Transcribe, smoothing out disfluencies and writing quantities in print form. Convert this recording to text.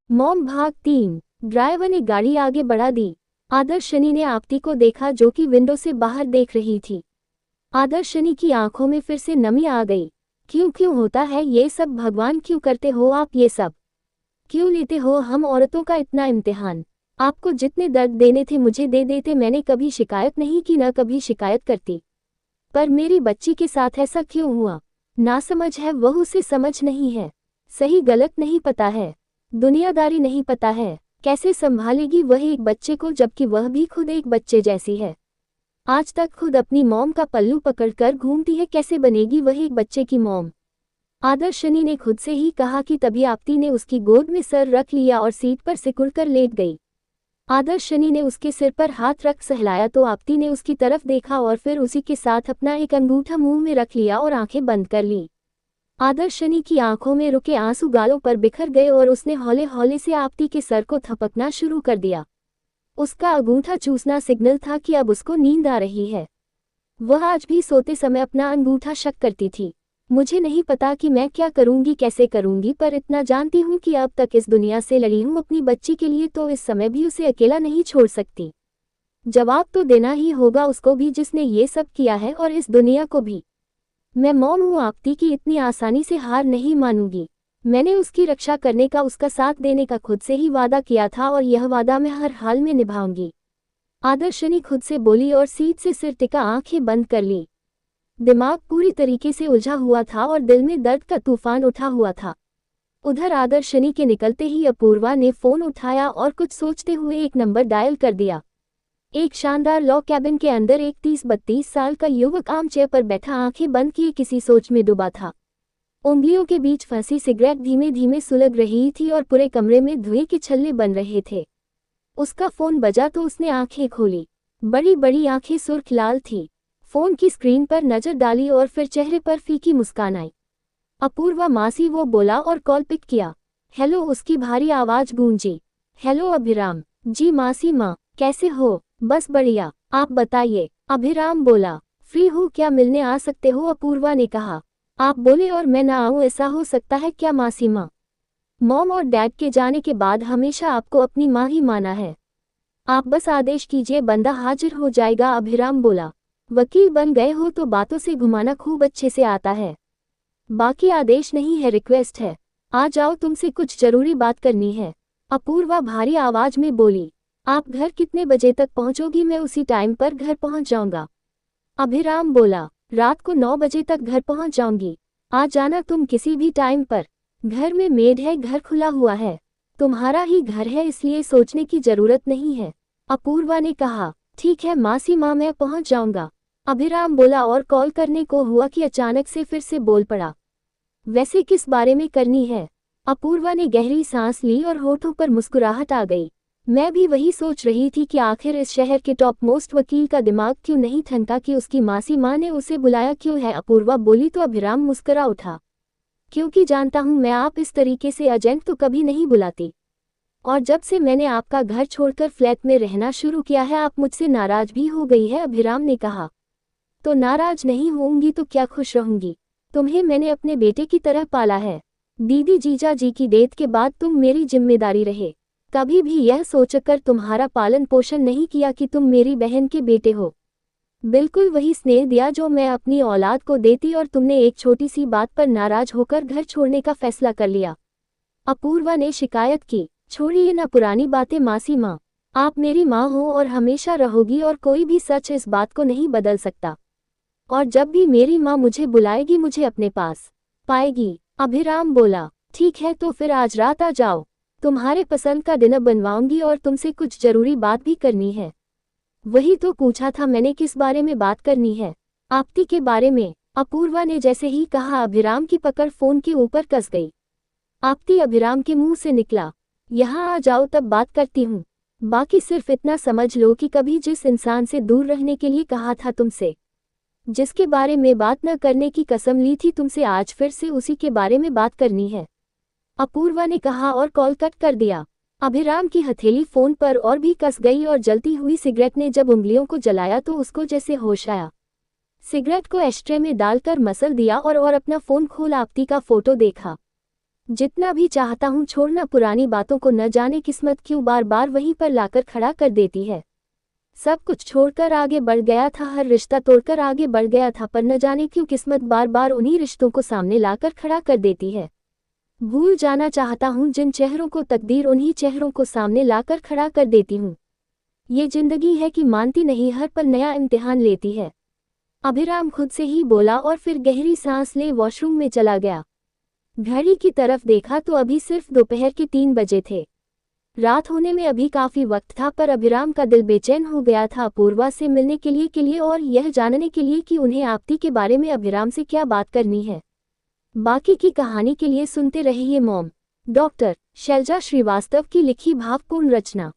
Mom भाग 3। Driver ने गाड़ी आगे बढ़ा दी। आदर्शनी ने आपती को देखा जो कि विंडो से बाहर देख रही थी। आदर्शनी की आंखों में फिर से नमी आ गई। क्यों क्यों होता है ये सब भगवान, क्यों करते हो आप ये सब? क्यों लेते हो हम औरतों का इतना इम्तिहान? आपको जितने दर्द देने थे मुझे दे देते, मैंने कभी शिकायत नहीं की, न कभी शिकायत करती। पर मेरी बच्ची के साथ ऐसा क्यों हुआ? नासमझ है वह, उसे समझ नहीं है, सही गलत नहीं पता है, दुनियादारी नहीं पता है। कैसे संभालेगी वह एक बच्चे को, जबकि वह भी खुद एक बच्चे जैसी है। आज तक खुद अपनी मॉम का पल्लू पकड़कर घूमती है, कैसे बनेगी वह एक बच्चे की मॉम? आदर्शनी ने खुद से ही कहा कि तभी आपती ने उसकी गोद में सर रख लिया और सीट पर सिकुड़कर लेट गई। आदर्शनी ने उसके सिर पर हाथ रख सहलाया तो आपती ने उसकी तरफ देखा और फिर उसी के साथ अपना एक अंगूठा मुंह में रख लिया और आंखें बंद कर ली। आदर्शनी की आंखों में रुके आंसू गालों पर बिखर गए और उसने हौले हौले से आपती के सर को थपकना शुरू कर दिया। उसका अंगूठा चूसना सिग्नल था कि अब उसको नींद आ रही है। वह आज भी सोते समय अपना अंगूठा शक करती थी। मुझे नहीं पता कि मैं क्या करूंगी, कैसे करूंगी, पर इतना जानती हूँ कि अब तक इस दुनिया से लड़ी हूँ अपनी बच्ची के लिए, तो इस समय भी उसे अकेला नहीं छोड़ सकती। जवाब तो देना ही होगा उसको भी जिसने ये सब किया है, और इस दुनिया को भी। मैं मॉम हूँ आपती की, इतनी आसानी से हार नहीं मानूंगी। मैंने उसकी रक्षा करने का, उसका साथ देने का खुद से ही वादा किया था और यह वादा मैं हर हाल में निभाऊंगी। आदर्शनी खुद से बोली और सीट से सिर टिका आंखें बंद कर ली। दिमाग पूरी तरीके से उलझा हुआ था और दिल में दर्द का तूफान उठा हुआ था। उधर आदर्शनी के निकलते ही अपूर्वा ने फोन उठाया और कुछ सोचते हुए एक नंबर डायल कर दिया। एक शानदार लॉ कैबिन के अंदर एक 30-32 साल का युवक आर्मचेयर पर बैठा आंखें बंद किए किसी सोच में डूबा था। उंगलियों के बीच फंसी सिगरेट धीमे धीमे सुलग रही थी और पूरे कमरे में धुएं के छल्ले बन रहे थे। उसका फोन बजा तो उसने आंखें खोली। बड़ी बड़ी आंखें सुर्ख लाल थी। फोन की स्क्रीन पर नजर डाली और फिर चेहरे पर फीकी मुस्कान आई। अपूर्वा मासी, वो बोला और कॉल पिक किया। हेलो, उसकी भारी आवाज गूंजी। हेलो अभिराम जी। मासी माँ, कैसे हो? बस बढ़िया, आप बताइए। अभिराम बोला। फ्री हूँ, क्या मिलने आ सकते हो? अपूर्वा ने कहा। आप बोले और मैं ना आऊँ, ऐसा हो सकता है क्या मासी माँ? मॉम और डैड के जाने के बाद हमेशा आपको अपनी माँ ही माना है। आप बस आदेश कीजिए, बंदा हाजिर हो जाएगा। अभिराम बोला। वकील बन गए हो तो बातों से घुमाना खूब अच्छे से आता है। बाकी आदेश नहीं है, रिक्वेस्ट है। आ जाओ, तुमसे कुछ जरूरी बात करनी है। अपूर्वा भारी आवाज में बोली। आप घर कितने बजे तक पहुंचोगी? मैं उसी टाइम पर घर पहुंच जाऊंगा। अभिराम बोला। रात को 9 बजे तक घर पहुंच जाऊंगी। आ जाना तुम किसी भी टाइम पर। घर में मेड है, घर खुला हुआ है, तुम्हारा ही घर है, इसलिए सोचने की जरूरत नहीं है। अपूर्वा ने कहा। ठीक है मासी माँ, मैं पहुंच जाऊंगा। अभिराम बोला और कॉल करने को हुआ कि अचानक से फिर से बोल पड़ा। वैसे किस बारे में करनी है? अपूर्वा ने गहरी सांस ली और होठों पर मुस्कुराहट आ गई। मैं भी वही सोच रही थी कि आखिर इस शहर के टॉप मोस्ट वकील का दिमाग क्यों नहीं ठनका कि उसकी मासी माँ ने उसे बुलाया क्यों है। अपूर्वा बोली तो अभिराम मुस्कुरा उठा। क्योंकि जानता हूँ मैं, आप इस तरीके से एजेंट तो कभी नहीं बुलाती। और जब से मैंने आपका घर छोड़कर फ्लैट में रहना शुरू किया है, आप मुझसे नाराज भी हो गई है। अभिराम ने कहा। तो नाराज नहीं होंगी तो क्या खुश रहूंगी? तुम्हें मैंने अपने बेटे की तरह पाला है। दीदी जीजा जी की डेथ के बाद तुम मेरी जिम्मेदारी रहे। कभी भी यह सोचकर तुम्हारा पालन पोषण नहीं किया कि तुम मेरी बहन के बेटे हो। बिल्कुल वही स्नेह दिया जो मैं अपनी औलाद को देती, और तुमने एक छोटी सी बात पर नाराज होकर घर छोड़ने का फैसला कर लिया। अपूर्वा ने शिकायत की। छोड़िए ना पुरानी बातें मासी माँ, आप मेरी माँ हो और हमेशा रहोगी, और कोई भी सच इस बात को नहीं बदल सकता। और जब भी मेरी माँ मुझे बुलाएगी, मुझे अपने पास पाएगी। अभिराम बोला। ठीक है, तो फिर आज रात आ जाओ, तुम्हारे पसंद का डिनर बनवाऊंगी और तुमसे कुछ जरूरी बात भी करनी है। वही तो पूछा था मैंने, किस बारे में बात करनी है? आपती के बारे में। अपूर्वा ने जैसे ही कहा, अभिराम की पकड़ फोन के ऊपर कस गई। आपती अभिराम के मुंह से निकला। यहाँ आ जाओ, तब बात करती हूँ। बाकी सिर्फ इतना समझ लो कि कभी जिस इंसान से दूर रहने के लिए कहा था तुमसे, जिसके बारे में बात न करने की कसम ली थी तुमसे, आज फिर से उसी के बारे में बात करनी है। अपूर्वा ने कहा और कॉल कट कर दिया। अभिराम की हथेली फोन पर और भी कस गई और जलती हुई सिगरेट ने जब उंगलियों को जलाया तो उसको जैसे होश आया। सिगरेट को एस्ट्रे में डालकर मसल दिया और अपना फोन खोल आपती का फोटो देखा। जितना भी चाहता हूँ छोड़ना पुरानी बातों को, न जाने किस्मत क्यों बार बार वहीं पर लाकर खड़ा कर देती है। सब कुछ छोड़कर आगे बढ़ गया था, हर रिश्ता तोड़कर आगे बढ़ गया था, पर न जाने क्यों किस्मत बार बार उन्हीं रिश्तों को सामने लाकर खड़ा कर देती है। भूल जाना चाहता हूँ जिन चेहरों को, तकदीर उन्हीं चेहरों को सामने लाकर खड़ा कर देती हूँ। ये जिंदगी है कि मानती नहीं, हर पल नया इम्तिहान लेती है। अभिराम खुद से ही बोला और फिर गहरी सांस ले वॉशरूम में चला गया। घड़ी की तरफ देखा तो अभी सिर्फ दोपहर के 3 बजे थे। रात होने में अभी काफी वक्त था, पर अभिराम का दिल बेचैन हो गया था अपूर्वा से मिलने के लिए और यह जानने के लिए कि उन्हें आपती के बारे में अभिराम से क्या बात करनी है। बाकी की कहानी के लिए सुनते रहिए मॉम। डॉक्टर शैलजा श्रीवास्तव की लिखी भावपूर्ण रचना।